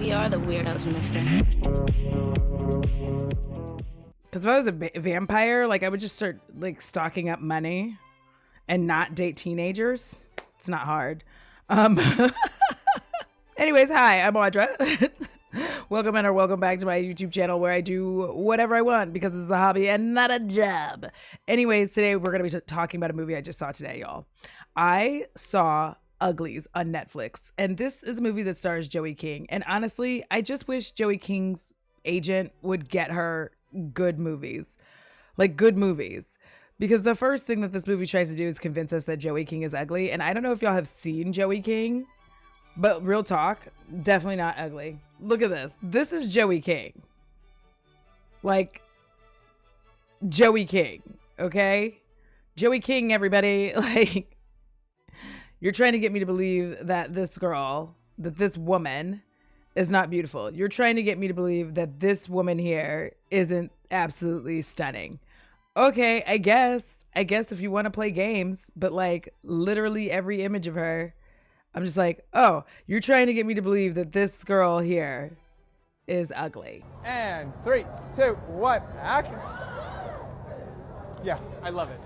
We are the weirdos, mister. Because if I was a vampire, like I would just start like stocking up money and not date teenagers. It's not hard. Anyways, hi, I'm Audra. Welcome in or welcome back to my YouTube channel where I do whatever I want because it's a hobby and not a job. Anyways, today we're going to be talking about a movie I just saw today, y'all. I saw Uglies on Netflix, and this is a movie that stars Joey King. And honestly, I just wish Joey King's agent would get her good movies. Like good movies. Because the first thing that this movie tries to do is convince us that Joey King is ugly. And I don't know if y'all have seen Joey King, but real talk, definitely not ugly. Look at this. This is Joey King. Like, Joey King, okay? Joey King, everybody. Like, you're trying to get me to believe that this girl, that this woman is not beautiful. You're trying to get me to believe that this woman here isn't absolutely stunning. Okay, I guess if you want to play games, but like literally every image of her, I'm just like, oh, you're trying to get me to believe that this girl here is ugly. And 3, 2, 1, action. Yeah, I love it.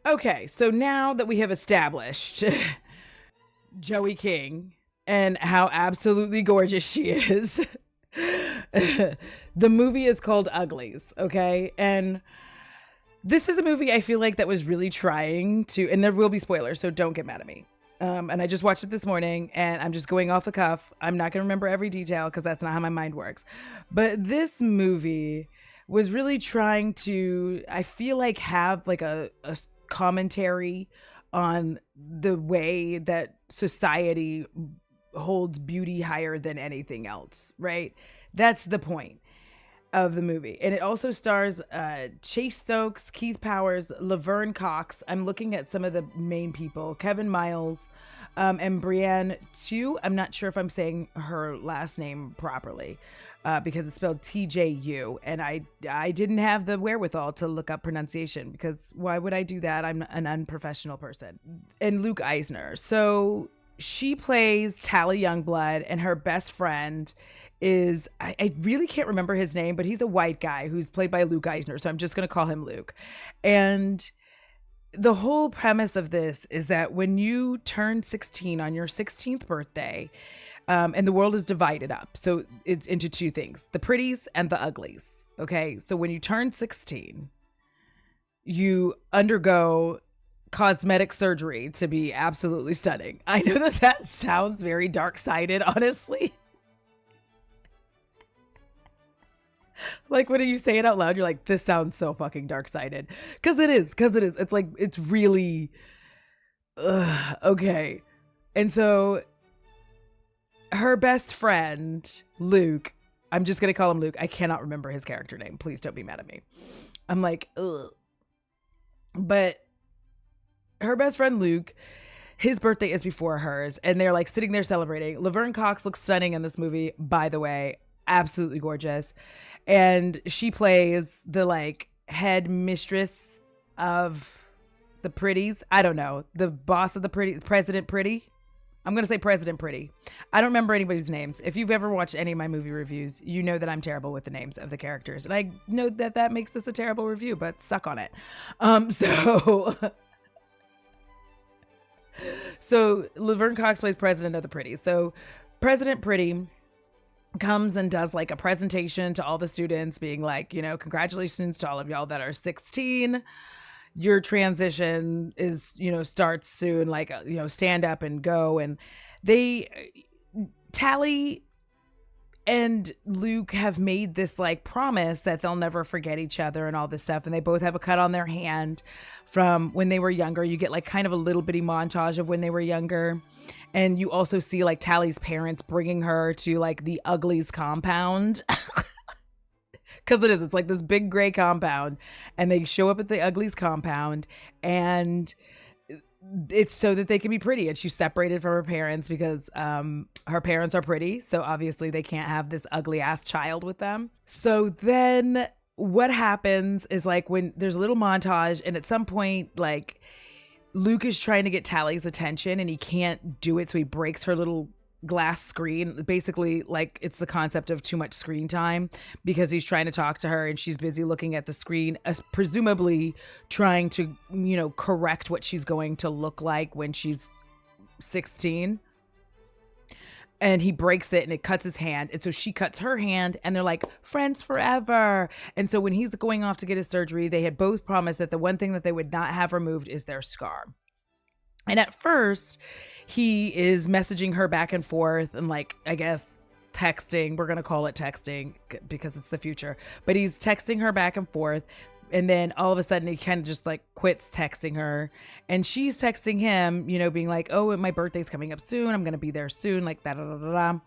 Okay, so now that we have established Joey King and how absolutely gorgeous she is, the movie is called Uglies, okay? And this is a movie I feel like that was really trying to, and there will be spoilers, so don't get mad at me. And I just watched it this morning, and I'm just going off the cuff. I'm not going to remember every detail because that's not how my mind works. But this movie was really trying to, I feel like, have like a commentary on the way that society holds beauty higher than anything else, right? That's the point of the movie. And it also stars Chase Stokes, Keith Powers, Laverne Cox. I'm looking at some of the main people, Kevin Miles, and Brienne Tu. I'm not sure if I'm saying her last name properly. Because it's spelled TJU, and I didn't have the wherewithal to look up pronunciation because why would I do that? I'm an unprofessional person. And Luke Eisner. So she plays Tally Youngblood, and her best friend is, I really can't remember his name, but he's a white guy who's played by Luke Eisner. So I'm just going to call him Luke. And the whole premise of this is that when you turn 16 on your 16th birthday, and the world is divided up. So it's into two things, the pretties and the uglies. Okay. So when you turn 16, you undergo cosmetic surgery to be absolutely stunning. I know that sounds very dark-sided, honestly. Like when you say it out loud, you're like, this sounds so fucking dark-sided. Because it is. It's like, it's really, okay. And so her best friend, Luke, I'm just going to call him Luke. I cannot remember his character name. Please don't be mad at me. I'm like, ugh. But her best friend, Luke, his birthday is before hers. And they're like sitting there celebrating. Laverne Cox looks stunning in this movie, by the way. Absolutely gorgeous. And she plays the like head mistress of the pretties. I don't know. The boss of the pretty, President Pretty. I'm going to say President Pretty. I don't remember anybody's names. If you've ever watched any of my movie reviews, you know that I'm terrible with the names of the characters. And I know that that makes this a terrible review, but suck on it. So Laverne Cox plays President of the Pretty. So President Pretty comes and does like a presentation to all the students being like, you know, congratulations to all of y'all that are 16. Your transition is, you know, starts soon, like, you know, stand up and go. And Tally and Luke have made this like promise that they'll never forget each other and all this stuff. And they both have a cut on their hand from when they were younger. You get like kind of a little bitty montage of when they were younger. And you also see like Tally's parents bringing her to like the Uglies compound. Because it's like this big gray compound, and they show up at the Uglies compound, and it's so that they can be pretty, and she's separated from her parents because her parents are pretty, so obviously they can't have this ugly ass child with them. So then what happens is like when there's a little montage, and at some point like Luke is trying to get Tally's attention and he can't do it, so he breaks her little glass screen. Basically, like, it's the concept of too much screen time because he's trying to talk to her and she's busy looking at the screen, presumably trying to, you know, correct what she's going to look like when she's 16. And he breaks it and it cuts his hand. And so she cuts her hand and they're like friends forever. And so when he's going off to get his surgery, they had both promised that the one thing that they would not have removed is their scar. And at first, he is messaging her back and forth and, like, I guess texting. We're going to call it texting because it's the future. But he's texting her back and forth. And then all of a sudden he kind of just like quits texting her, and she's texting him, you know, being like, oh, my birthday's coming up soon. I'm going to be there soon. Like that.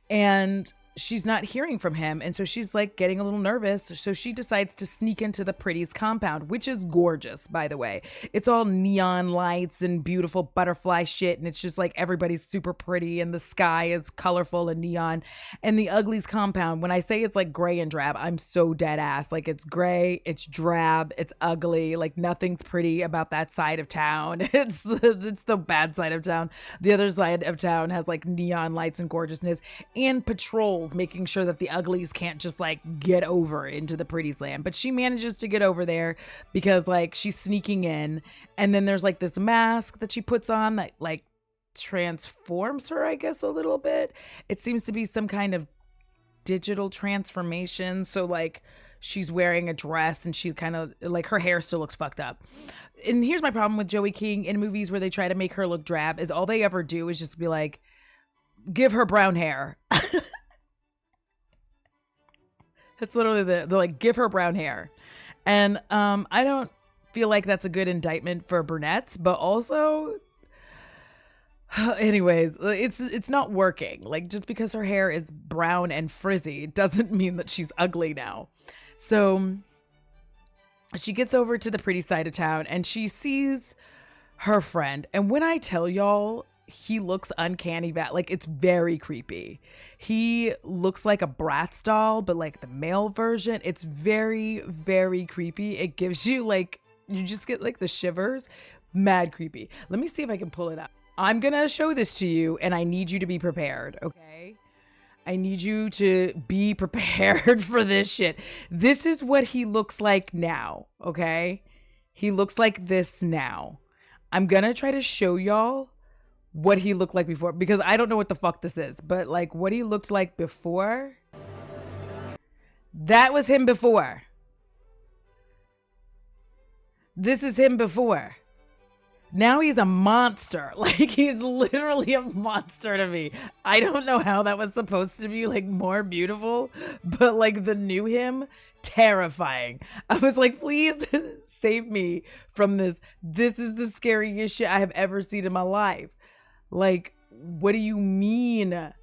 And she's not hearing from him. And so she's like getting a little nervous. So she decides to sneak into the Pretty's compound, which is gorgeous, by the way. It's all neon lights and beautiful butterfly shit. And it's just like everybody's super pretty and the sky is colorful and neon. And the Uglies compound, when I say it's like gray and drab, I'm so dead ass. Like, it's gray, it's drab, it's ugly. Like, nothing's pretty about that side of town. It's the bad side of town. The other side of town has like neon lights and gorgeousness and patrols, making sure that the Uglies can't just like get over into the Pretty's land. But she manages to get over there because like she's sneaking in, and then there's like this mask that she puts on that like transforms her, I guess, a little bit. It seems to be some kind of digital transformation. So like she's wearing a dress and she kind of like, her hair still looks fucked up. And here's my problem with Joey King in movies where they try to make her look drab, is all they ever do is just be like, give her brown hair. It's literally they're like, give her brown hair. And I don't feel like that's a good indictment for brunettes, but also anyways, it's not working. Like, just because her hair is brown and frizzy doesn't mean that she's ugly now. So she gets over to the Pretty side of town and she sees her friend. And when I tell y'all, he looks uncanny bad. Like, it's very creepy. He looks like a Bratz doll, but like the male version. It's very, very creepy. It gives you like, you just get like the shivers. Mad creepy. Let me see if I can pull it up. I'm gonna show this to you and I need you to be prepared, okay? I need you to be prepared for this shit. This is what he looks like now, okay? He looks like this now. I'm gonna try to show y'all what he looked like before, because I don't know what the fuck this is, but like what he looked like before, that was him before. This is him before. Now he's a monster. Like, he's literally a monster to me. I don't know how that was supposed to be like more beautiful, but like the new him, terrifying. I was like, please save me from this. This is the scariest shit I have ever seen in my life. Like, what do you mean?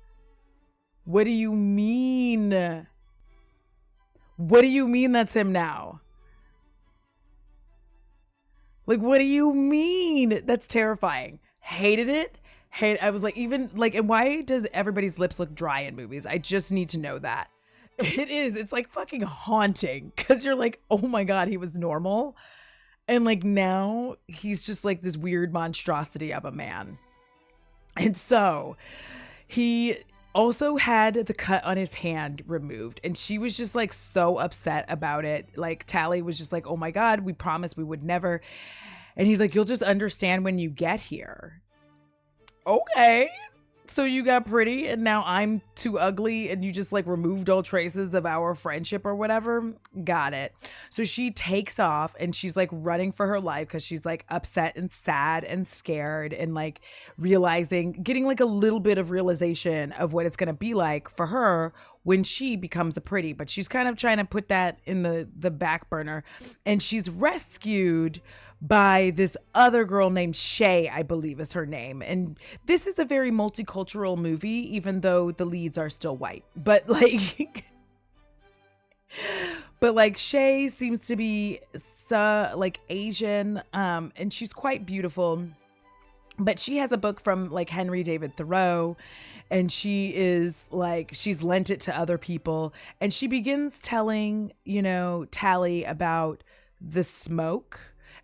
What do you mean? What do you mean that's him now? Like, what do you mean? That's terrifying. Hated it. I was like, even like, and why does everybody's lips look dry in movies? I just need to know that. It is. It's like fucking haunting, because you're like, oh my God, he was normal. And like now he's just like this weird monstrosity of a man. And so he also had the cut on his hand removed, and she was just like so upset about it. Like, Tally was just like, oh my God, we promised we would never. And he's like, you'll just understand when you get here. Okay. So you got pretty and now I'm too ugly and you just like removed all traces of our friendship or whatever. Got it. So she takes off and she's like running for her life because she's like upset and sad and scared and like getting like a little bit of realization of what it's going to be like for her when she becomes a pretty. But she's kind of trying to put that in the back burner, and she's rescued by this other girl named Shay, I believe is her name. And this is a very multicultural movie, even though the leads are still white. But like Shay seems to be like Asian, and she's quite beautiful. But she has a book from like Henry David Thoreau, and she is like, she's lent it to other people. And she begins telling, Tally about the smoke.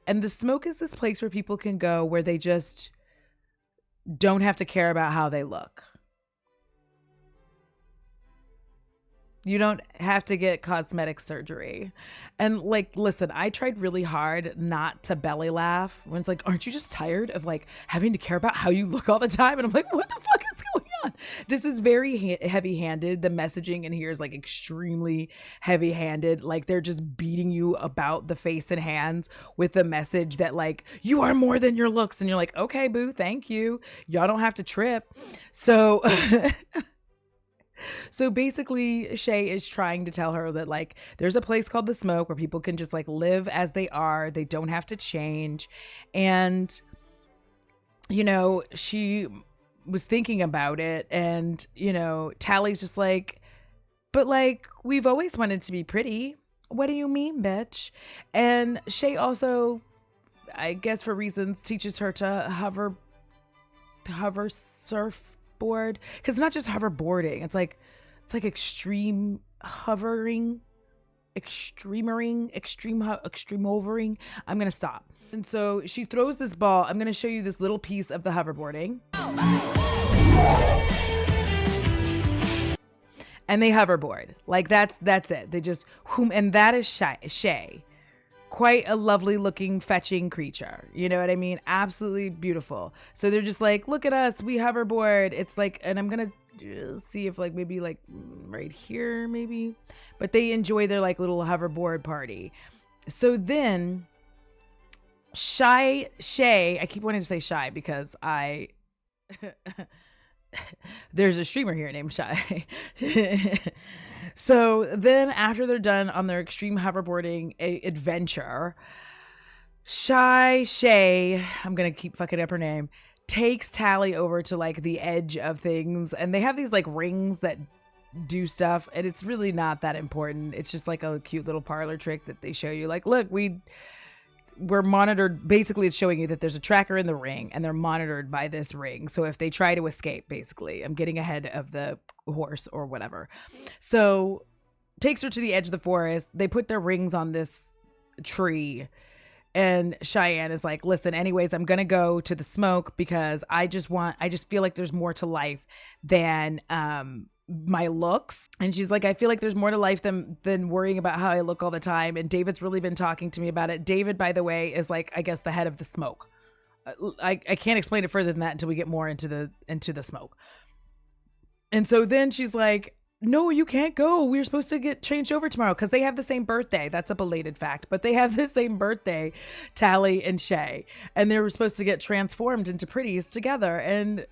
And the smoke is this place where people can go where they just don't have to care about how they look. You don't have to get cosmetic surgery. And like, listen, I tried really hard not to belly laugh when it's like, aren't you just tired of like having to care about how you look all the time? And I'm like, what the fuck is going on? This is very heavy handed. The messaging in here is like extremely heavy handed. Like they're just beating you about the face and hands with the message that like, you are more than your looks. And you're like, okay, boo, thank you. Y'all don't have to trip. So So basically, Shay is trying to tell her that like there's a place called the Smoke where people can just like live as they are. They don't have to change. And, she was thinking about it, and, Tally's just like, but like, we've always wanted to be pretty. What do you mean, bitch? And Shay also, I guess for reasons, teaches her to hover surfboard, because it's not just hoverboarding. It's like extreme hovering, extreme overing. I'm gonna stop. And so she throws this ball. I'm gonna show you this little piece of the hoverboarding. And they hoverboard. Like that's it. They just and that is Shay. Quite a lovely looking fetching creature. You know what I mean? Absolutely beautiful. So they're just like, look at us, we hoverboard. It's like, and I'm gonna see if like maybe like right here maybe, but they enjoy their like little hoverboard party. So then Shay, I keep wanting to say Shy because there's a streamer here named Shay. So then after they're done on their extreme hoverboarding adventure, Shay, I'm going to keep fucking up her name, takes Tally over to like the edge of things. And they have these like rings that do stuff. And it's really not that important. It's just like a cute little parlor trick that they show you. Like, look, we're monitored. Basically, it's showing you that there's a tracker in the ring and they're monitored by this ring. So if they try to escape, basically, I'm getting ahead of the horse or whatever. So takes her to the edge of the forest. They put their rings on this tree. And Cheyenne is like, listen, anyways, I'm going to go to the Smoke because I just feel like there's more to life than my looks. And she's like, I feel like there's more to life than worrying about how I look all the time. And David's really been talking to me about it. David, by the way, is like, I guess the head of the Smoke. I can't explain it further than that until we get more into the Smoke. And so then she's like, no, you can't go. We're supposed to get changed over tomorrow because they have the same birthday. That's a belated fact, but they have the same birthday, Tally and Shay, and they were supposed to get transformed into pretties together. And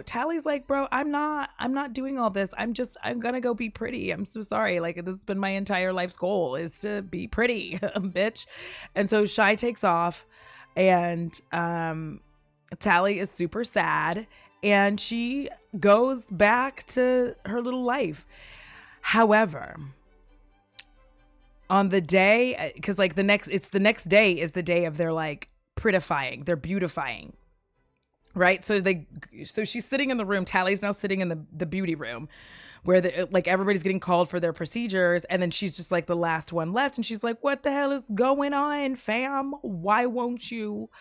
Tally's like, bro, I'm not doing all this. I'm gonna go be pretty. I'm so sorry. Like, this has been my entire life's goal is to be pretty, bitch. And so Shay takes off, and Tally is super sad. And she goes back to her little life. However, on the day, because like the next day is the day of their like prettifying, they're beautifying, right? So she's sitting in the room. Tally's now sitting in the beauty room, where like everybody's getting called for their procedures, and then she's just like the last one left, and she's like, "What the hell is going on, fam? Why won't you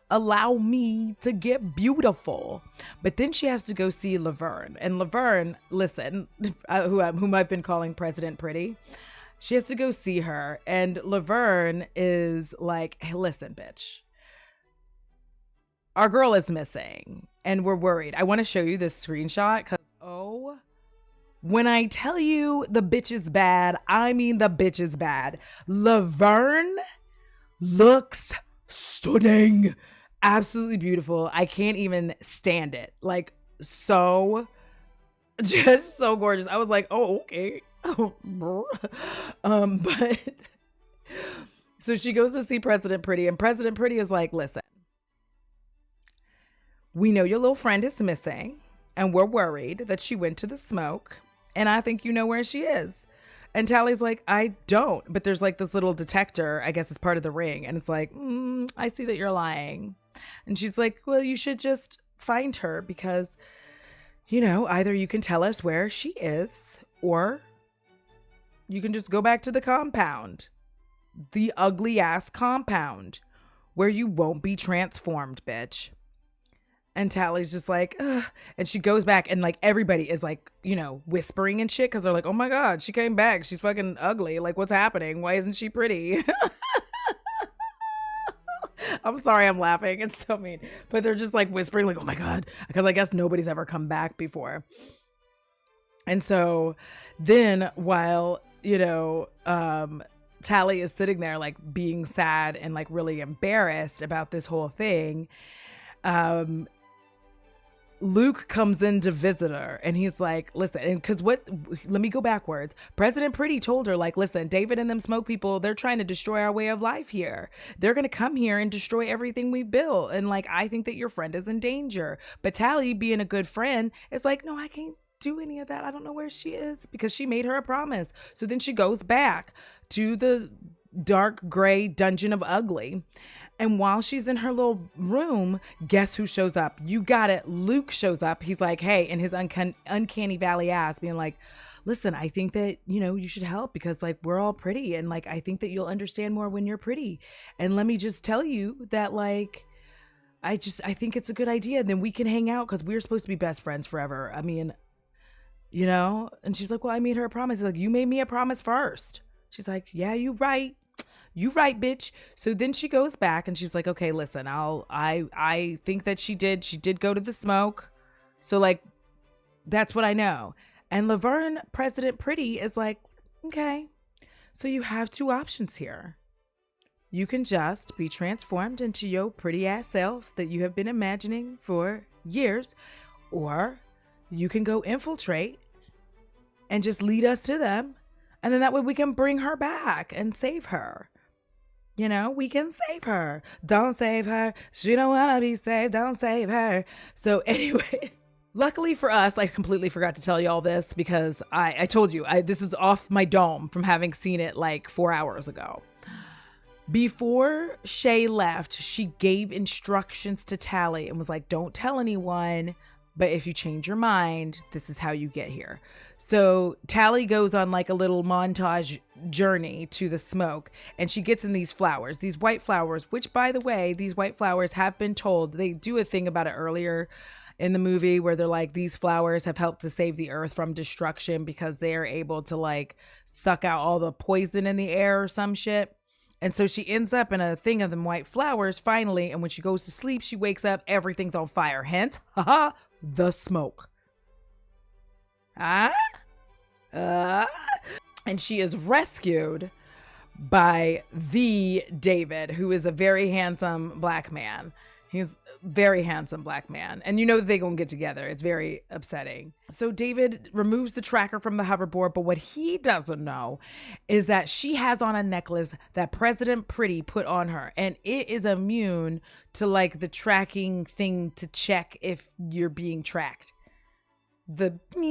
allow me to get beautiful?" But then she has to go see Laverne. And Laverne, listen, whom I've been calling President Pretty, she has to go see her. And Laverne is like, hey, listen, bitch, our girl is missing and we're worried. I want to show you this screenshot because, when I tell you the bitch is bad, I mean the bitch is bad. Laverne looks stunning. Absolutely beautiful. I can't even stand it. Like, just so gorgeous. I was like, oh, okay. But so she goes to see President Pretty, and President Pretty is like, listen, we know your little friend is missing, and we're worried that she went to the Smoke, and I think you know where she is. And Tally's like, I don't. But there's like this little detector, I guess it's part of the ring. And it's like, I see that you're lying. And she's like, well, you should just find her because, either you can tell us where she is or you can just go back to the compound, the ugly ass compound where you won't be transformed, bitch. And Tally's just like, ugh. And she goes back and like everybody is like, whispering and shit because they're like, oh my God, she came back. She's fucking ugly. Like, what's happening? Why isn't she pretty? I'm sorry, I'm laughing. It's so mean. But they're just like whispering like, oh my God, because I guess nobody's ever come back before. And so then while, Tally is sitting there like being sad and like really embarrassed about this whole thing, Luke comes in to visit her and he's like, listen, and let me go backwards. President Pretty told her, like, listen, David and them smoke people, they're trying to destroy our way of life here. They're going to come here and destroy everything we built. And like, I think that your friend is in danger. But Tally, being a good friend, is like, no, I can't do any of that. I don't know where she is because she made her a promise. So then she goes back to the dark gray dungeon of ugly. And while she's in her little room, guess who shows up? You got it. Luke shows up. He's like, hey, in his uncanny valley ass being like, listen, I think that, you should help because like we're all pretty. And like, I think that you'll understand more when you're pretty. And let me just tell you that like, I think it's a good idea. Then we can hang out because we're supposed to be best friends forever. I mean, and she's like, well, I made her a promise. He's like, you made me a promise first. She's like, yeah, you right. You right, bitch. So then she goes back and she's like, okay, listen, I think that she did go to the smoke. So like, that's what I know. And Laverne, President Pretty, is like, okay, so you have two options here. You can just be transformed into your pretty ass self that you have been imagining for years, or you can go infiltrate and just lead us to them. And then that way we can bring her back and save her. We can save her. Don't save her. She don't want to be saved. Don't save her. So anyways, luckily for us, I completely forgot to tell you all this because I told you, this is off my dome from having seen it like 4 hours ago. Before Shay left, she gave instructions to Tally and was like, don't tell anyone, but if you change your mind, this is how you get here. So Tally goes on like a little montage journey to the smoke and she gets in these flowers, these white flowers, which by the way, these white flowers have been told, they do a thing about it earlier in the movie where they're like, these flowers have helped to save the earth from destruction because they're able to like suck out all the poison in the air or some shit. And so she ends up in a thing of them white flowers finally. And when she goes to sleep, she wakes up, everything's on fire. Hence, the smoke. And she is rescued by the David, who is a very handsome black man. He's very handsome black man. And they're going to get together. It's very upsetting. So David removes the tracker from the hoverboard. But what he doesn't know is that she has on a necklace that President Pretty put on her. And it is immune to like the tracking thing to check if you're being tracked. The you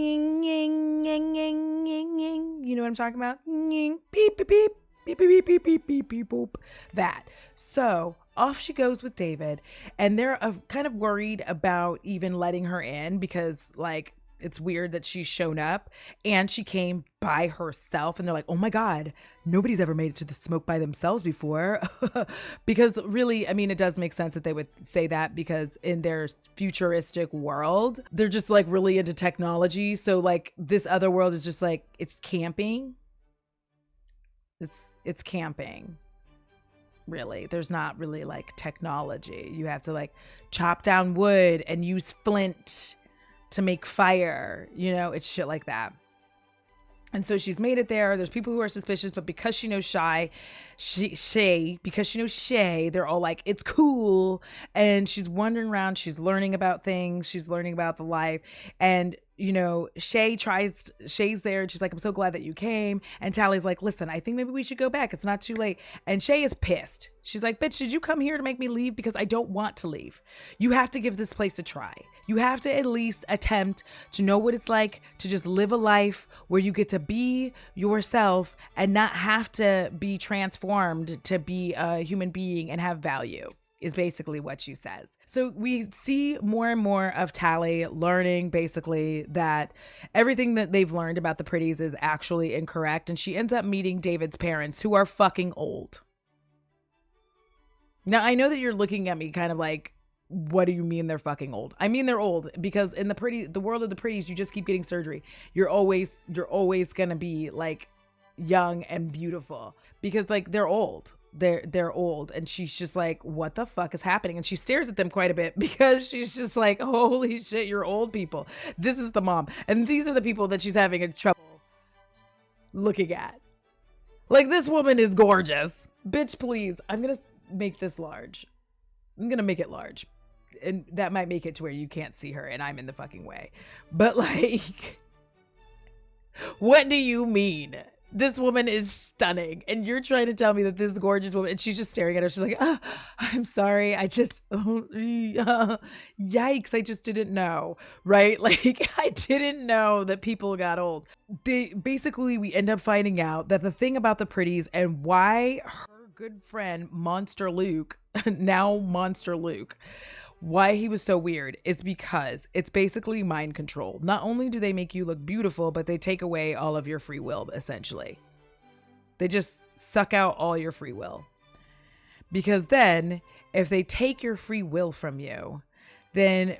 know what I'm talking about? Beep, beep, beep, beep, beep, beep, beep, beep, beep, beep, boop. That. So off she goes with David, and they're kind of worried about even letting her in because like it's weird that she's shown up and she came by herself, and they're like, oh my God, nobody's ever made it to the smoke by themselves before. Because really, I mean, it does make sense that they would say that because in their futuristic world, they're just like really into technology. So like this other world is just like, it's camping. It's camping. Really, there's not really like technology. You have to like chop down wood and use flint to make fire, it's shit like that. And so she's made it there. There's people who are suspicious, but because she knows Shay, they're all like, it's cool. And she's wandering around. She's learning about things. She's learning about the life. And Shay's there and she's like, I'm so glad that you came. And Tally's like, listen, I think maybe we should go back. It's not too late. And Shay is pissed. She's like, bitch, did you come here to make me leave? Because I don't want to leave. You have to give this place a try. You have to at least attempt to know what it's like to just live a life where you get to be yourself and not have to be transformed to be a human being and have value. Is basically what she says. So we see more and more of Tally learning basically that everything that they've learned about the Pretties is actually incorrect. And she ends up meeting David's parents, who are fucking old. Now, I know that you're looking at me kind of like, what do you mean they're fucking old? I mean, they're old because in the world of the Pretties, you just keep getting surgery. You're always going to be like young and beautiful because like they're old. They're old. And she's just like, what the fuck is happening? And she stares at them quite a bit because she's just like, holy shit, you're old people. This is the mom. And these are the people that she's having trouble looking at. Like, this woman is gorgeous. Bitch, please. I'm going to make this large. I'm going to make it large. And that might make it to where you can't see her and I'm in the fucking way. But like, what do you mean? This woman is stunning. And you're trying to tell me that this gorgeous woman, and she's just staring at her. She's like, oh, I'm sorry. Yikes. I just didn't know. Right? Like, I didn't know that people got old. We end up finding out that the thing about the Pretties and why her good friend, Monster Luke, now Monster Luke, why he was so weird is because it's basically mind control. Not only do they make you look beautiful, but they take away all of your free will, essentially. They just suck out all your free will. Because then, if they take your free will from you, then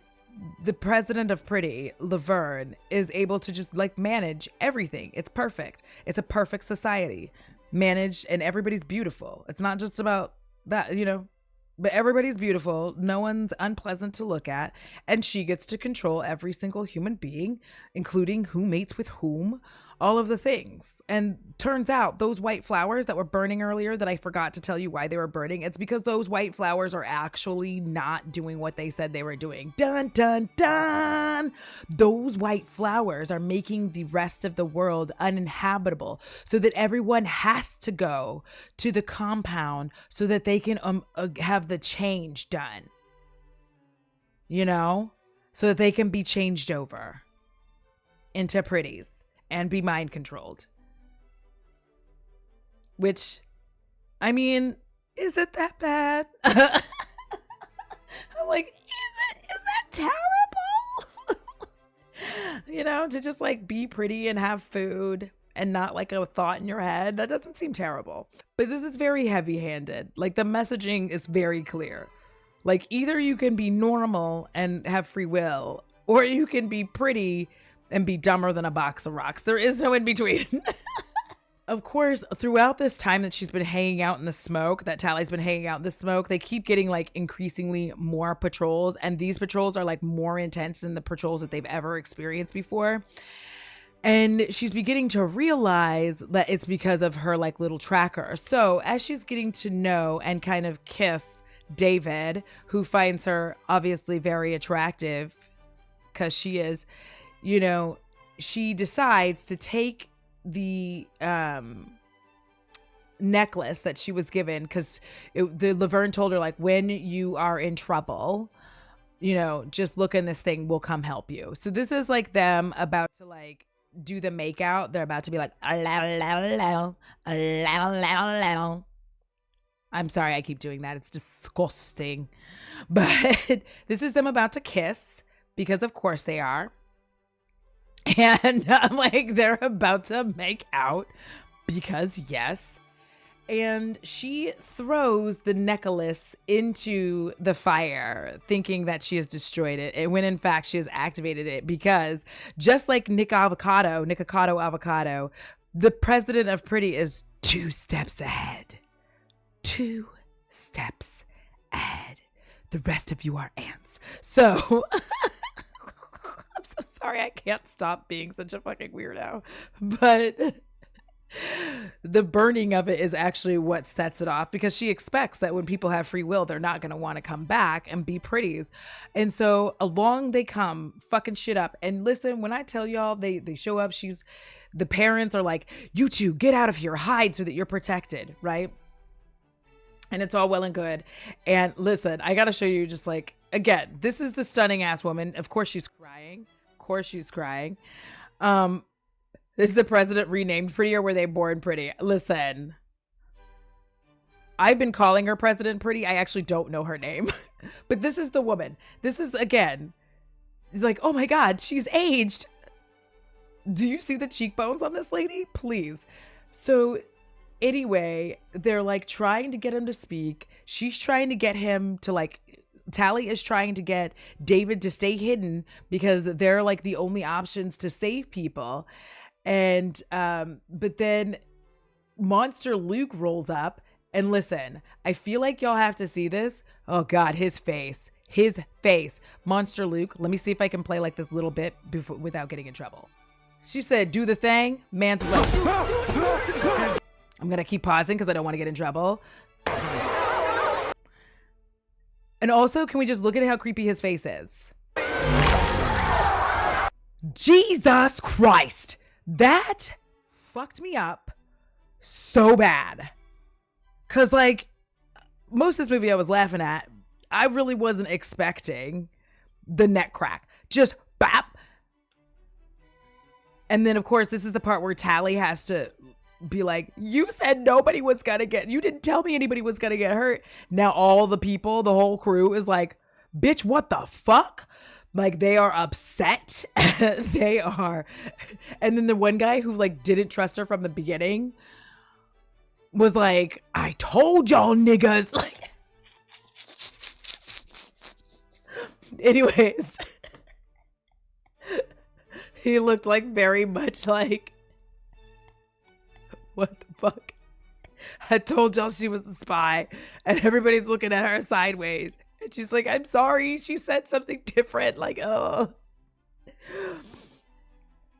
the president of Pretty, Laverne, is able to just like manage everything. It's perfect. It's a perfect society. Managed, and everybody's beautiful. It's not just about that, but everybody's beautiful. No one's unpleasant to look at. And she gets to control every single human being, including who mates with whom, all of the things. And turns out those white flowers that were burning earlier that I forgot to tell you why they were burning, it's because those white flowers are actually not doing what they said they were doing. Dun, dun, dun. Those white flowers are making the rest of the world uninhabitable so that everyone has to go to the compound so that they can have the change done. So that they can be changed over into Pretties. And be mind controlled. Which, I mean, is it that bad? I'm like, is that terrible? To just like be pretty and have food and not like a thought in your head. That doesn't seem terrible. But this is very heavy handed. Like the messaging is very clear. Like either you can be normal and have free will, or you can be pretty and be dumber than a box of rocks. There is no in between. Of course, throughout this time that she's been hanging out in the smoke, that Tally's been hanging out in the smoke, they keep getting like increasingly more patrols. And these patrols are like more intense than the patrols that they've ever experienced before. And she's beginning to realize that it's because of her like little tracker. So as she's getting to know and kind of kiss David, who finds her obviously very attractive because she is, she decides to take the necklace that she was given because the Laverne told her like, when you are in trouble, just look in this thing, we'll come help you. So this is like them about to like do the makeout. They're about to be like, I'm sorry, I keep doing that. It's disgusting. But this is them about to kiss because of course they are. And like they're about to make out because yes. And she throws the necklace into the fire thinking that she has destroyed it. And when in fact she has activated it because just like Nick Avocado, the president of Pretty is 2 steps ahead. 2 steps ahead. The rest of you are ants. So I'm so sorry. I can't stop being such a fucking weirdo. But The burning of it is actually what sets it off, because she expects that when people have free will, they're not going to want to come back and be pretties. And so along they come, fucking shit up. And listen, when I tell y'all they show up, the parents are like, you two get out of here, hide so that you're protected, right? And it's all well and good. And listen, I got to show you, just like, again, this is the stunning ass woman. Of course she's crying. Of course she's crying. Is the president renamed pretty, or were they born pretty? Listen, I've been calling her President Pretty. I actually don't know her name. But this is the woman. This is, again, it's like, oh my God, she's aged. Do you see the cheekbones on this lady? Please. So anyway, they're like trying to get him to speak. She's trying to get him to, like, Tally is trying to get David to stay hidden because they're like the only options to save people. And but then Monster Luke rolls up, and listen, I feel like y'all have to see this. Oh God, his face. Monster Luke. Let me see if I can play like this little bit before, without getting in trouble. She said, do the thing. Man's like, I'm gonna keep pausing because I don't want to get in trouble. And also, can we just look at how creepy his face is? Jesus Christ. That fucked me up so bad. Cause like most of this movie I was laughing at, I really wasn't expecting the neck crack. Just bap. And then of course this is the part where Tally has to be like, you said nobody was gonna get, you didn't tell me anybody was gonna get hurt. Now all the people, the whole crew is like, bitch, what the fuck? Like they are upset. They are. And then the one guy who like didn't trust her from the beginning was like, I told y'all niggas. Like, anyways, he looked like very much like, what the fuck? I told y'all she was the spy, and everybody's looking at her sideways. And she's like, I'm sorry. She said something different. Like, oh.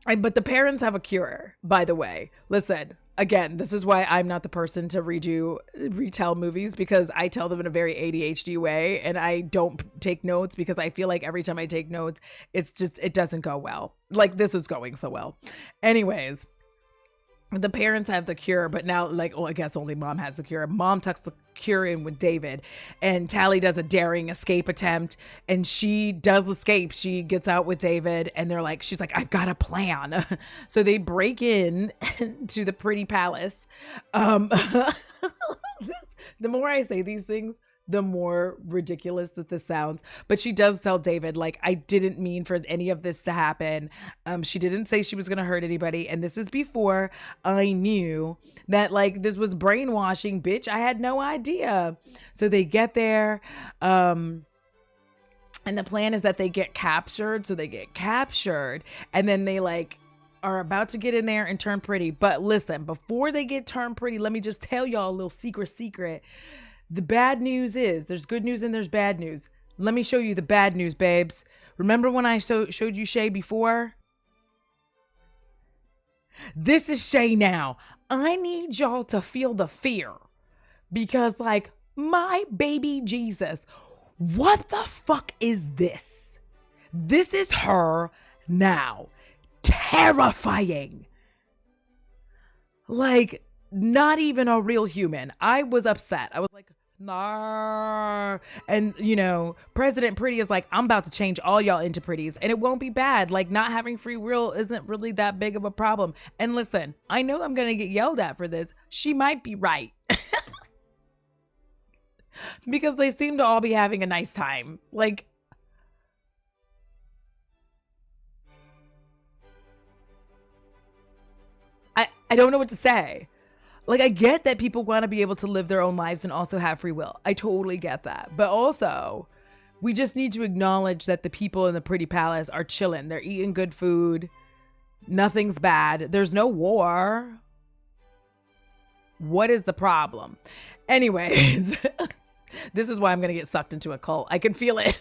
But the parents have a cure, by the way. Listen, again, this is why I'm not the person to retell movies, because I tell them in a very ADHD way, and I don't take notes because I feel like every time I take notes, it doesn't go well. Like this is going so well. Anyways. The parents have the cure, but now, like, oh, I guess only mom has the cure. Mom tucks the cure in with David, and Tally does a daring escape attempt, and she does escape. She gets out with David, and she's like, I've got a plan. So they break in to the pretty palace. The more I say these things, the more ridiculous that this sounds. But she does tell David, like, I didn't mean for any of this to happen. She didn't say she was going to hurt anybody. And this is before I knew that, like, this was brainwashing, bitch. I had no idea. So they get there. And the plan is that they get captured. So they get captured. And then they, like, are about to get in there and turn pretty. But listen, before they get turned pretty, let me just tell y'all a little secret. The bad news is there's good news and there's bad news. Let me show you the bad news, babes. Remember when I showed you Shay before? This is Shay now. I need y'all to feel the fear, because, like, my baby Jesus, what the fuck is this? This is her now. Terrifying. Like, not even a real human. I was upset. I was like, nah. And, you know, President Pretty is like, I'm about to change all y'all into pretties, and it won't be bad. Like, not having free will isn't really that big of a problem. And listen, I know I'm going to get yelled at for this. She might be right. Because they seem to all be having a nice time. Like, I don't know what to say. Like, I get that people want to be able to live their own lives and also have free will. I totally get that. But also, we just need to acknowledge that the people in the pretty palace are chilling. They're eating good food. Nothing's bad. There's no war. What is the problem? Anyways, this is why I'm going to get sucked into a cult. I can feel it.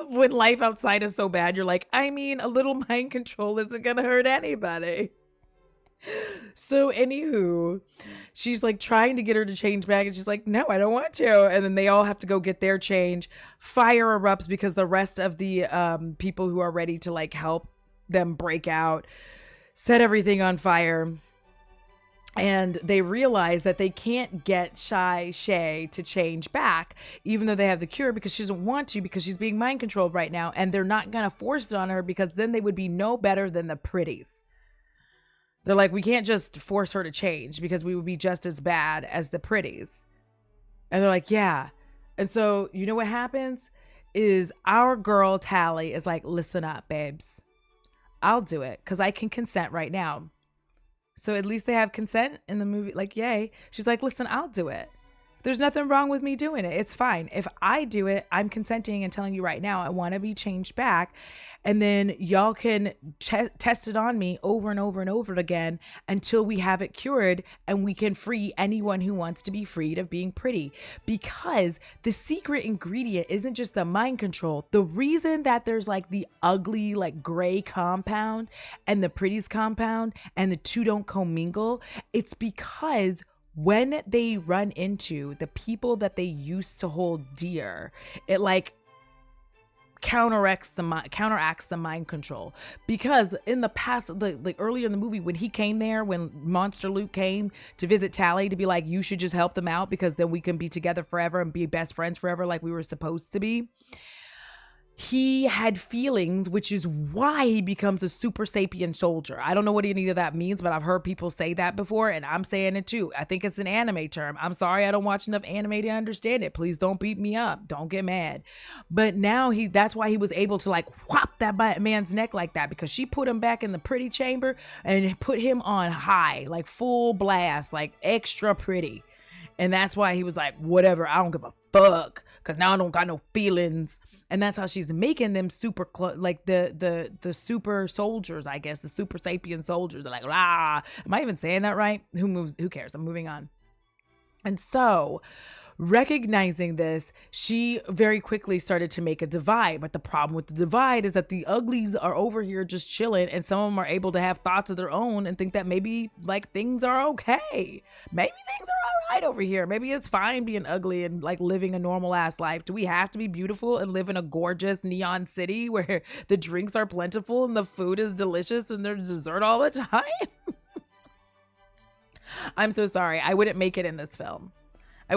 When life outside is so bad, you're like, I mean, a little mind control isn't going to hurt anybody. So anywho, she's like trying to get her to change back and she's like, no, I don't want to. And then they all have to go get their change. Fire erupts because the rest of the people who are ready to like help them break out set everything on fire. And they realize that they can't get Shay to change back, even though they have the cure, because she doesn't want to, because she's being mind controlled right now. And they're not going to force it on her because then they would be no better than the pretties. They're like, we can't just force her to change because we would be just as bad as the pretties. And they're like, yeah. And so, you know what happens is our girl Tally is like, listen up, babes. I'll do it because I can consent right now. So at least they have consent in the movie. Like, yay. She's like, listen, I'll do it. There's nothing wrong with me doing it. It's fine. If I do it, I'm consenting and telling you right now, I want to be changed back. And then y'all can test it on me over and over and over again until we have it cured and we can free anyone who wants to be freed of being pretty. Because the secret ingredient isn't just the mind control. The reason that there's like the ugly, like gray compound and the pretties compound and the two don't commingle, it's because when they run into the people that they used to hold dear, it like counteracts the mind control. Because in the past, like earlier in the movie, when he came there, when Monster Luke came to visit Tally to be like, you should just help them out because then we can be together forever and be best friends forever like we were supposed to be. He had feelings, which is why he becomes a super sapient soldier. I don't know what any of that means, but I've heard people say that before, and I'm saying it too. I think it's an anime term. I'm sorry, I don't watch enough anime to understand it. Please don't beat me up. Don't get mad. But now that's why he was able to like whop that man's neck like that, because she put him back in the pretty chamber and put him on high, like full blast, like extra pretty. And that's why he was like, whatever, I don't give a fuck, because now I don't got no feelings. And that's how she's making them super, like the super soldiers, I guess, the super sapient soldiers. They're like, ah, am I even saying that right? Who cares? I'm moving on. And so, recognizing this, she very quickly started to make a divide. But the problem with the divide is that the uglies are over here just chilling, and some of them are able to have thoughts of their own and think that maybe like things are okay. Maybe things are all right over here. Maybe it's fine being ugly and like living a normal ass life. Do we have to be beautiful and live in a gorgeous neon city where the drinks are plentiful and the food is delicious and there's dessert all the time? I'm so sorry. I wouldn't make it in this film. You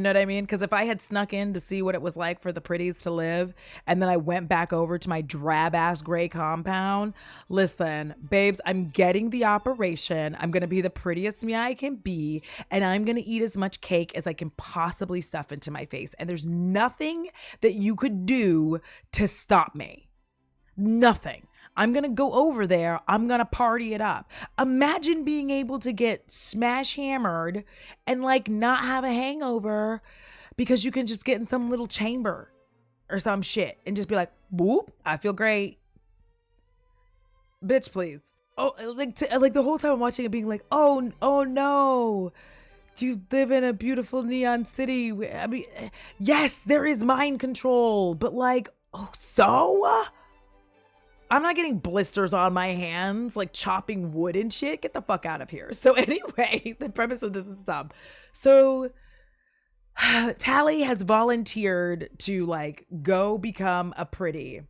know what I mean? Because if I had snuck in to see what it was like for the pretties to live, and then I went back over to my drab ass gray compound, listen, babes, I'm getting the operation. I'm going to be the prettiest me I can be. And I'm going to eat as much cake as I can possibly stuff into my face. And there's nothing that you could do to stop me. Nothing. I'm going to go over there. I'm going to party it up. Imagine being able to get smash hammered and like not have a hangover because you can just get in some little chamber or some shit and just be like, whoop, I feel great. Bitch, please. Oh, like the whole time I'm watching it being like, oh no. You live in a beautiful neon city. I mean, yes, there is mind control, but like, oh, so? I'm not getting blisters on my hands, like chopping wood and shit. Get the fuck out of here. So anyway, the premise of this is dumb. So Tally has volunteered to like go become a pretty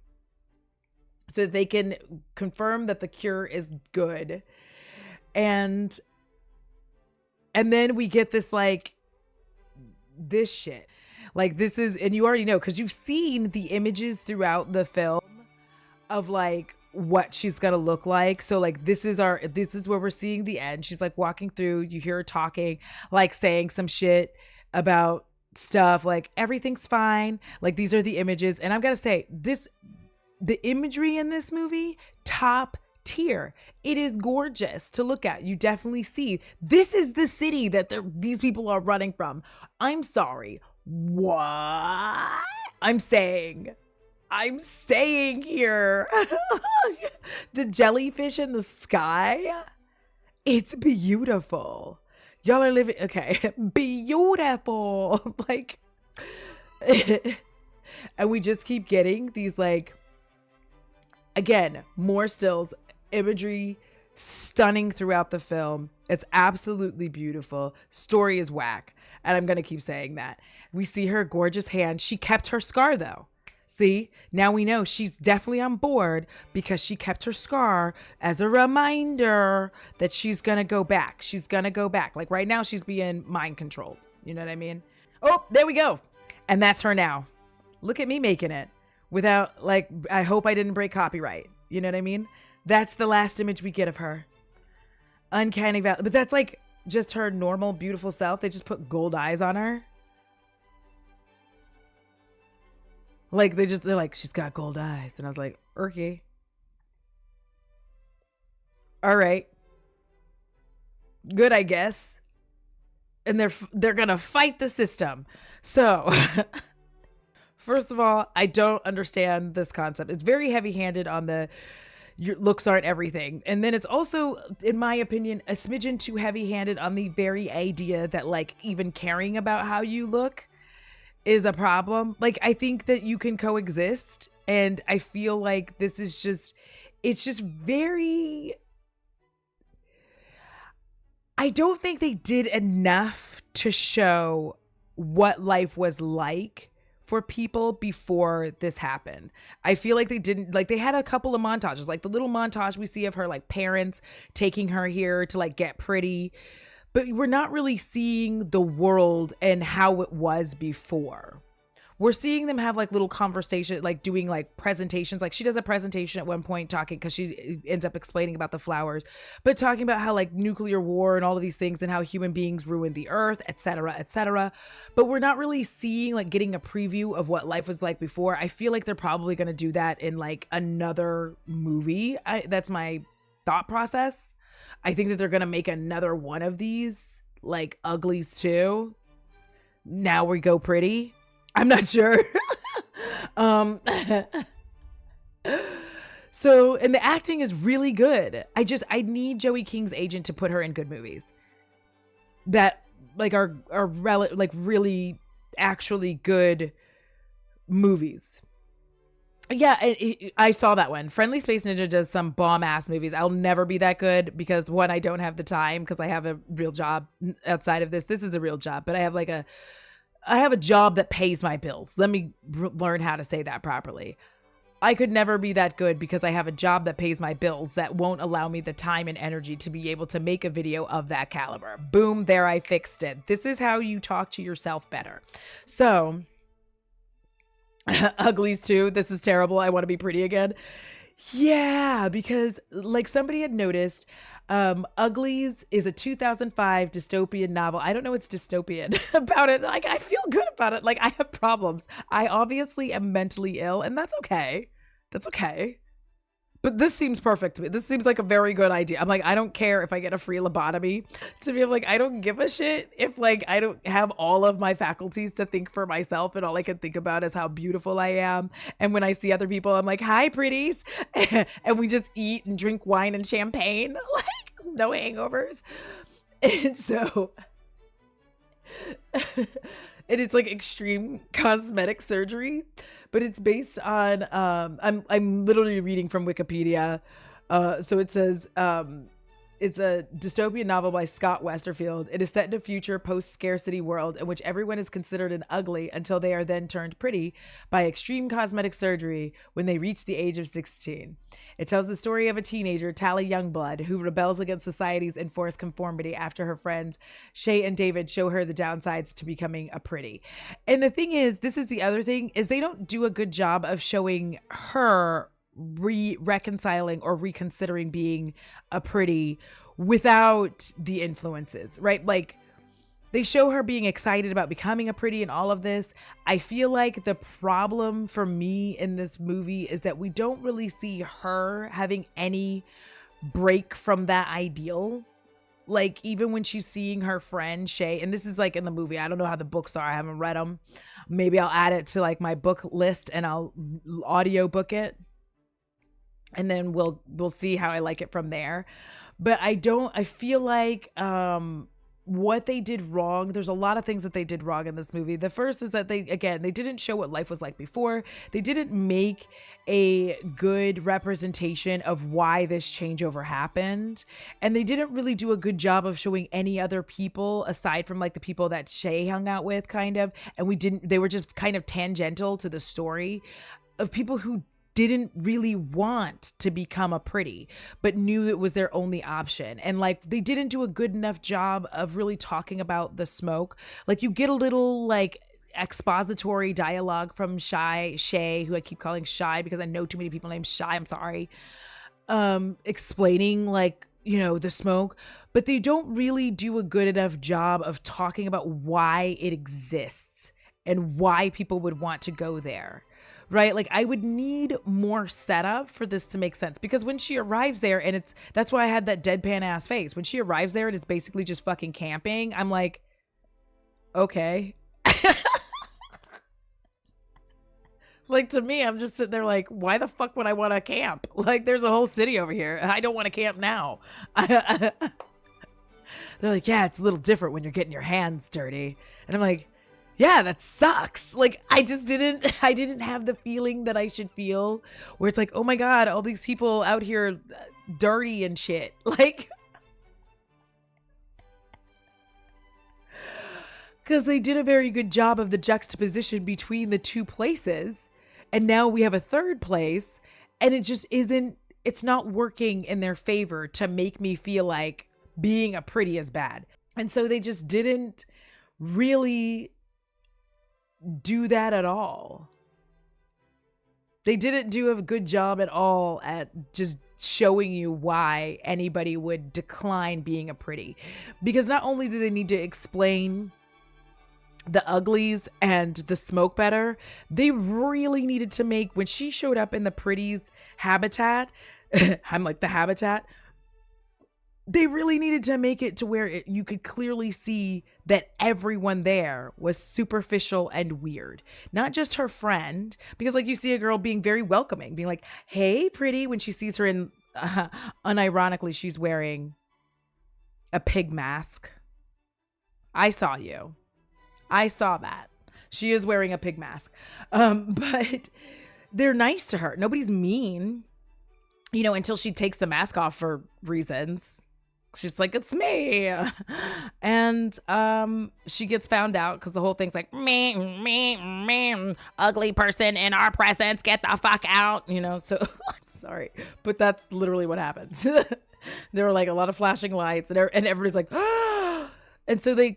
so that they can confirm that the cure is good. And then we get this like this shit. Like this is, and you already know because you've seen the images throughout the film of like what she's gonna look like. So like this is where we're seeing the end. She's like walking through, you hear her talking, like saying some shit about stuff, like everything's fine. Like these are the images. And I'm gonna say the imagery in this movie, top tier. It is gorgeous to look at. You definitely see this is the city that these people are running from. I'm sorry. What? I'm saying here, the jellyfish in the sky, it's beautiful. Y'all are living, okay, beautiful. Like, and we just keep getting these like, again, more stills, imagery, stunning throughout the film. It's absolutely beautiful. Story is whack. And I'm going to keep saying that. We see her gorgeous hand. She kept her scar though. See, now we know she's definitely on board because she kept her scar as a reminder that she's going to go back. She's going to go back. Like right now, she's being mind controlled. You know what I mean? Oh, there we go. And that's her now. Look at me making it without, like, I hope I didn't break copyright. You know what I mean? That's the last image we get of her. Uncanny Valley. But that's like just her normal, beautiful self. They just put gold eyes on her. Like, they're like, she's got gold eyes. And I was like, okay. All right. Good, I guess. And they're going to fight the system. So, first of all, I don't understand this concept. It's very heavy-handed on your looks aren't everything. And then it's also, in my opinion, a smidgen too heavy-handed on the very idea that, like, even caring about how you look is a problem. Like, I think that you can coexist, and I feel like this is just, it's just very, I don't think they did enough to show what life was like for people before this happened. I feel like they didn't, like, they had a couple of montages, like the little montage we see of her, like, parents taking her here to, like, get pretty, but we're not really seeing the world and how it was before. We're seeing them have like little conversation, like doing like presentations. Like she does a presentation at one point talking, because she ends up explaining about the flowers, but talking about how like nuclear war and all of these things and how human beings ruined the earth, etc., etc. But we're not really seeing, like, getting a preview of what life was like before. I feel like they're probably going to do that in like another movie. That's my thought process. I think that they're going to make another one of these, like Uglies 2. Now we go pretty. I'm not sure. So, and the acting is really good. I need Joey King's agent to put her in good movies that like are like really actually good movies. Yeah, I saw that one. Friendly Space Ninja does some bomb ass movies. I'll never be that good because, one, I don't have the time because I have a real job outside of this. This is a real job, but I have a job that pays my bills. Let me learn how to say that properly. I could never be that good because I have a job that pays my bills that won't allow me the time and energy to be able to make a video of that caliber. Boom, there, I fixed it. This is how you talk to yourself better. So, Uglies 2, this is terrible. I want to be pretty again. Yeah, because like somebody had noticed, Uglies is a 2005 dystopian novel. I don't know what's dystopian about it. Like, I feel good about it. Like, I have problems. I obviously am mentally ill, and that's okay. That's okay. But this seems perfect to me. This seems like a very good idea. I'm like, I don't care if I get a free lobotomy. To me, I'm like, I don't give a shit if like I don't have all of my faculties to think for myself, and all I can think about is how beautiful I am. And when I see other people, I'm like, hi, pretties. And we just eat and drink wine and champagne. Like, no hangovers. And so and it's like extreme cosmetic surgery, but it's based on I'm literally reading from Wikipedia. So it says it's a dystopian novel by Scott Westerfield. It is set in a future post-scarcity world in which everyone is considered an ugly until they are then turned pretty by extreme cosmetic surgery when they reach the age of 16. It tells the story of a teenager, Tally Youngblood, who rebels against society's enforced conformity after her friends Shay and David show her the downsides to becoming a pretty. And the thing is, this is the other thing, is they don't do a good job of showing her reconciling or reconsidering being a pretty without the influences, right? Like, they show her being excited about becoming a pretty and all of this. I feel like the problem for me in this movie is that we don't really see her having any break from that ideal. Like, even when she's seeing her friend Shay, and this is like in the movie, I don't know how the books are, I haven't read them. Maybe I'll add it to like my book list and I'll audio book it, and then we'll see how I like it from there. But I feel like what they did wrong. There's a lot of things that they did wrong in this movie. The first is that they didn't show what life was like before. They didn't make a good representation of why this changeover happened. And they didn't really do a good job of showing any other people aside from like the people that Shay hung out with, kind of. And they were just kind of tangential to the story of people who didn't really want to become a pretty, but knew it was their only option. And like, they didn't do a good enough job of really talking about the smoke. Like, you get a little like expository dialogue from Shay, who I keep calling Shy because I know too many people named Shy. I'm sorry. Explaining like, you know, the smoke, but they don't really do a good enough job of talking about why it exists and why people would want to go there. Right? Like, I would need more setup for this to make sense, because when she arrives there, and that's why I had that deadpan ass face. When she arrives there and it's basically just fucking camping, I'm like, okay. Like, to me, I'm just sitting there like, why the fuck would I want to camp? Like, there's a whole city over here. I don't want to camp now. They're like, yeah, it's a little different when you're getting your hands dirty. And I'm like, yeah, that sucks. Like, I didn't have the feeling that I should feel, where it's like, oh my God, all these people out here dirty and shit. Like, because they did a very good job of the juxtaposition between the two places. And now we have a third place, and it just it's not working in their favor to make me feel like being a pretty is bad. And so they just didn't really do that at all. They didn't do a good job at all at just showing you why anybody would decline being a pretty. Because not only do they need to explain the uglies and the smoke better, they really needed to make, when she showed up in the pretties habitat, I'm like, the habitat, they really needed to make it to where you could clearly see that everyone there was superficial and weird. Not just her friend, because like, you see a girl being very welcoming, being like, hey, pretty, when she sees her in, unironically, she's wearing a pig mask. I saw you. I saw that. She is wearing a pig mask. But they're nice to her. Nobody's mean, you know, until she takes the mask off for reasons. She's like, it's me. And she gets found out because the whole thing's like, me, ugly person in our presence, get the fuck out, you know. So sorry, but that's literally what happened. There were like a lot of flashing lights, and everybody's like, ah! And so they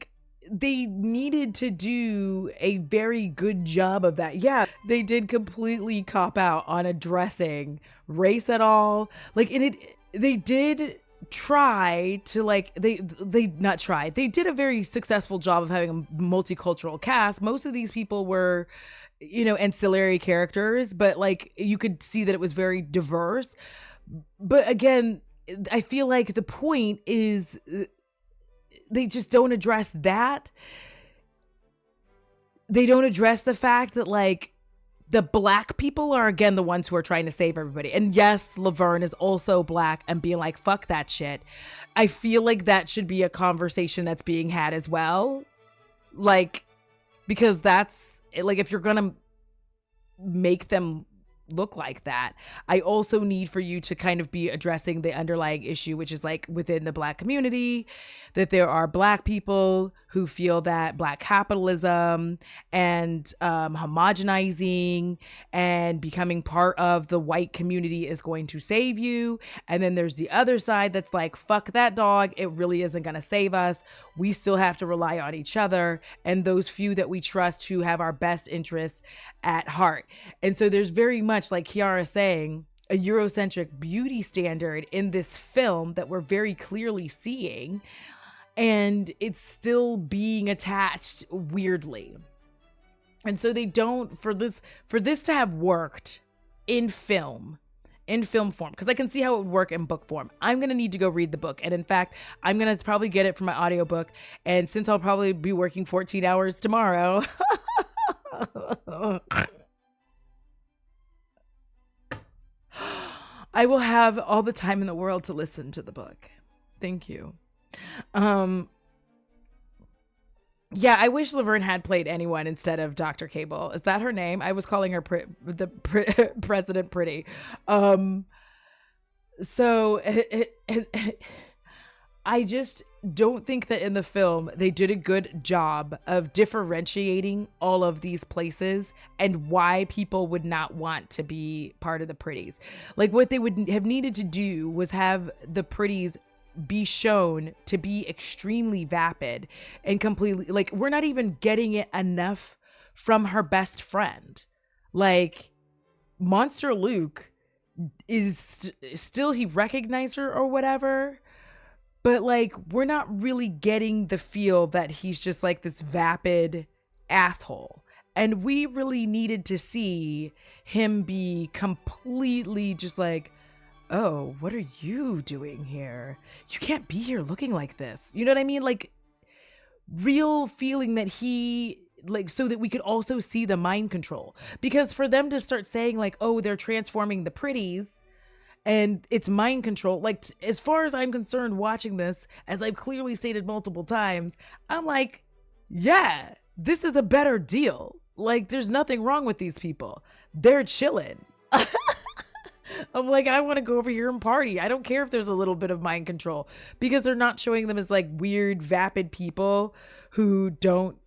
needed to do a very good job of that. Yeah, they did completely cop out on addressing race at all. Like, they did try to, like, they did a very successful job of having a multicultural cast. Most of these people were, you know, ancillary characters, but like, you could see that it was very diverse. But again, I feel like the point is, they just don't address that. They don't address the fact that, like, the black people are, again, the ones who are trying to save everybody. And yes, Laverne is also black and being like, fuck that shit. I feel like that should be a conversation that's being had as well. Like, because that's, like, if you're gonna make them look like that, I also need for you to kind of be addressing the underlying issue, which is like, within the black community, that there are black people who feel that black capitalism and homogenizing and becoming part of the white community is going to save you. And then there's the other side that's like, fuck that dog, it really isn't going to save us. We still have to rely on each other and those few that we trust who have our best interests at heart. And so there's very much, like Kiara saying, a Eurocentric beauty standard in this film that we're very clearly seeing, and it's still being attached weirdly. And so they don't, for this to have worked in film form, because I can see how it would work in book form, I'm gonna need to go read the book. And in fact, I'm gonna probably get it from my audiobook, and since I'll probably be working 14 hours tomorrow, I will have all the time in the world to listen to the book. Thank you. Yeah, I wish Laverne had played anyone instead of Dr. Cable. Is that her name? I was calling her President Pretty. Um, so I just don't think that in the film they did a good job of differentiating all of these places and why people would not want to be part of the Pretties. Like what they would have needed to do was have the Pretties be shown to be extremely vapid and completely, like, we're not even getting it enough from her best friend. Like, Monster Luke is still, he recognized her or whatever, but like we're not really getting the feel that he's just like this vapid asshole. And we really needed to see him be completely just like, oh, what are you doing here? You can't be here looking like this. You know what I mean? Like, real feeling that he, like, so that we could also see the mind control. Because for them to start saying like, oh, they're transforming the Pretties and it's mind control, like, as far as I'm concerned watching this, as I've clearly stated multiple times, I'm like, yeah, this is a better deal. Like, there's nothing wrong with these people. They're chilling. I'm like, I want to go over here and party. I don't care if there's a little bit of mind control, because they're not showing them as like weird, vapid people who don't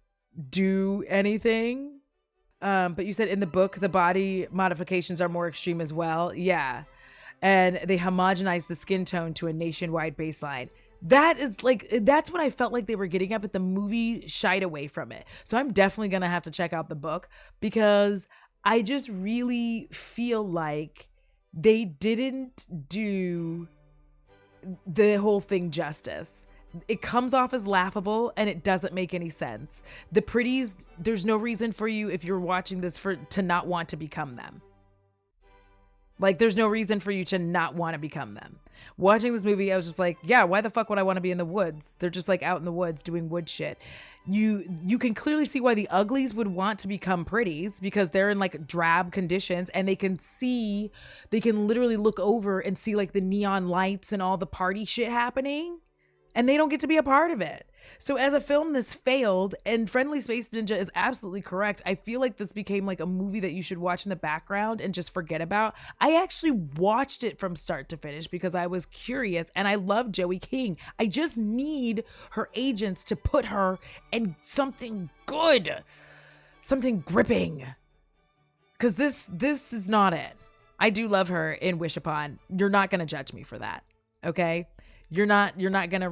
do anything. But you said in the book, the body modifications are more extreme as well. Yeah. And they homogenize the skin tone to a nationwide baseline. That is like, that's what I felt like they were getting at, but the movie shied away from it. So I'm definitely going to have to check out the book, because I just really feel like they didn't do the whole thing justice. It comes off as laughable and it doesn't make any sense. The Pretties, there's no reason for you, if you're watching this, to not want to become them. Like, there's no reason for you to not want to become them. Watching this movie, I was just like, yeah, why the fuck would I want to be in the woods? They're just like out in the woods doing wood shit. You can clearly see why the Uglies would want to become Pretties, because they're in like drab conditions and they can literally look over and see like the neon lights and all the party shit happening, and they don't get to be a part of it. So as a film, this failed, and Friendly Space Ninja is absolutely correct. I feel like this became like a movie that you should watch in the background and just forget about. I actually watched it from start to finish because I was curious, and I love Joey King. I just need her agents to put her in something good, something gripping, because this is not it. I do love her in Wish Upon. You're not going to judge me for that, okay? You're not gonna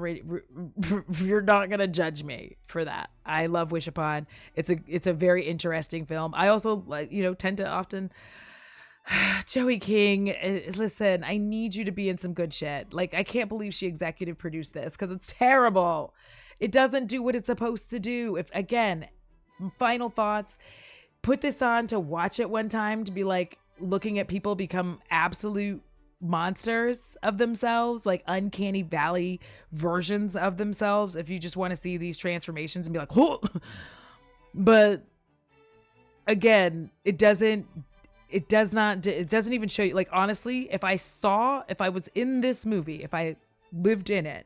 judge me for that. I love Wish Upon. It's a very interesting film. I also, like, tend to often Joey King. Listen, I need you to be in some good shit. Like, I can't believe she executive produced this, because it's terrible. It doesn't do what it's supposed to do. If, again, final thoughts, put this on to watch it one time, to be like looking at people become absolute monsters of themselves, like uncanny valley versions of themselves, if you just want to see these transformations and be like, oh. But again, it doesn't even show you, like, honestly, if I was in this movie, if I lived in it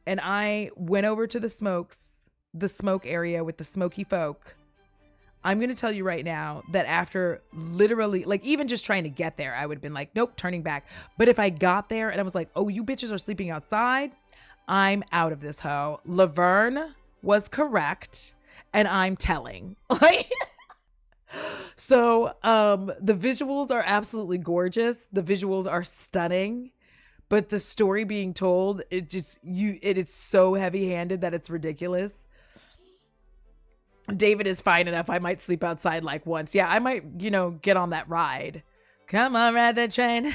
and I went over to the smoke area with the smoky folk, I'm going to tell you right now that after literally, like, even just trying to get there, I would have been like, nope, turning back. But if I got there and I was like, oh, you bitches are sleeping outside, I'm out of this hoe. Laverne was correct, and I'm telling. So the visuals are absolutely gorgeous. The visuals are stunning. But the story being told, it is so heavy-handed that it's ridiculous. David is fine enough. I might sleep outside like once. Yeah, I might, get on that ride. Come on, ride that train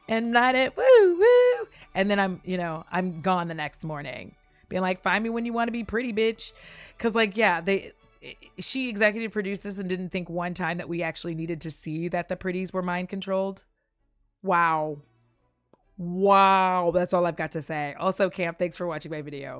and ride it. Woo, woo. And then I'm gone the next morning. Being like, find me when you want to be pretty, bitch. Because, like, yeah, she executive produced this and didn't think one time that we actually needed to see that the Pretties were mind controlled. Wow. That's all I've got to say. Also, Camp, thanks for watching my video.